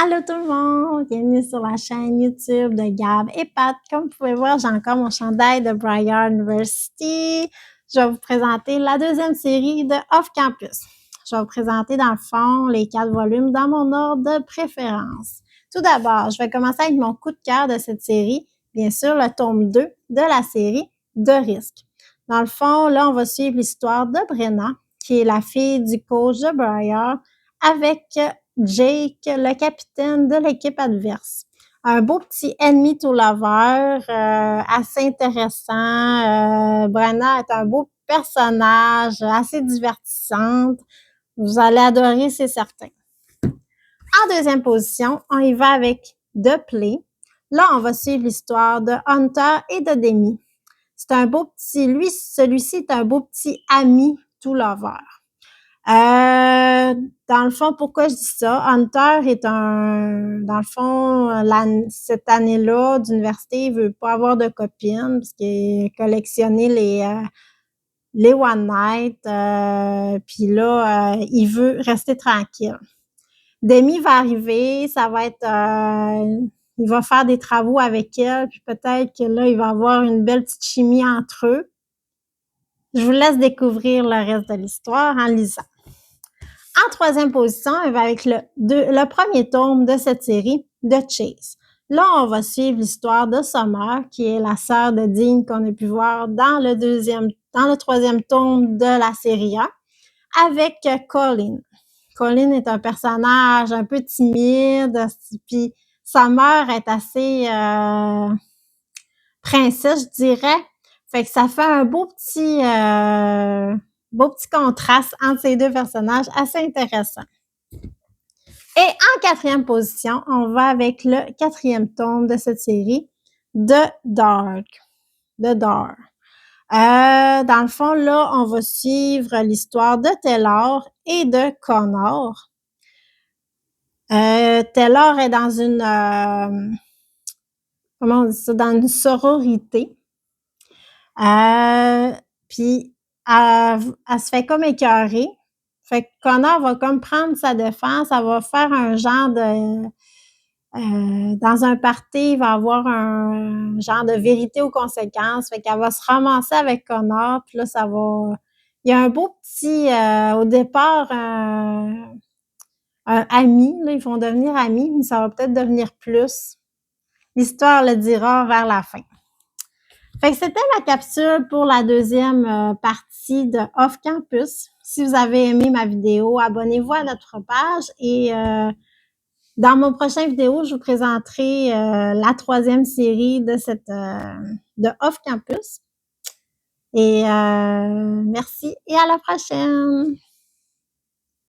Allô tout le monde! Bienvenue sur la chaîne YouTube de Gab et Pat. Comme vous pouvez voir, j'ai encore mon chandail de Briar University. Je vais vous présenter la deuxième série de Off Campus. Je vais vous présenter dans le fond les 4 volumes dans mon ordre de préférence. Tout d'abord, je vais commencer avec mon coup de cœur de cette série, bien sûr le tome 2 de la série De Risque. Dans le fond, là, on va suivre l'histoire de Brenna, qui est la fille du coach de Briar, avec Jake, le capitaine de l'équipe adverse. Un beau petit ennemi tout lover, assez intéressant. Brenna est un beau personnage, assez divertissante. Vous allez adorer, c'est certain. En deuxième position, on y va avec The Play. Là, on va suivre l'histoire de Hunter et de Demi. C'est un beau petit, celui-ci est un beau petit ami tout lover. Dans le fond, pourquoi je dis ça? Hunter est dans le fond, cette année-là d'université, il veut pas avoir de copine parce qu'il collectionnait les One Night, puis là, il veut rester tranquille. Demi va arriver, ça va être, il va faire des travaux avec elle, puis peut-être que là, il va avoir une belle petite chimie entre eux. Je vous laisse découvrir le reste de l'histoire en lisant. En troisième position, on va avec le premier tome de cette série, de Chase. Là, on va suivre l'histoire de Summer, qui est la sœur de Dean qu'on a pu voir dans le troisième tome de la série A, avec Colin. Colin est un personnage un peu timide, puis Summer est assez princesse, je dirais. Fait que ça fait un beau petit contraste entre ces deux personnages, assez intéressant. Et en quatrième position, on va avec le quatrième tome de cette série, The Dark. Dans le fond, là, on va suivre l'histoire de Taylor et de Connor. Taylor est dans comment on dit ça, dans une sororité. Puis, elle se fait comme écœurer. Fait que Connor va comme prendre sa défense, elle va faire un genre de... dans un party, il va avoir un genre de vérité aux conséquences. Fait qu'elle va se ramasser avec Connor, puis là, ça va... Il y a un beau petit... au départ, un ami, là, ils vont devenir amis, mais ça va peut-être devenir plus. L'histoire le dira vers la fin. Fait que c'était ma capsule pour la deuxième partie de Off Campus. Si vous avez aimé ma vidéo, abonnez-vous à notre page et dans mon prochain vidéo, je vous présenterai la troisième série de de Off Campus. Et merci et à la prochaine!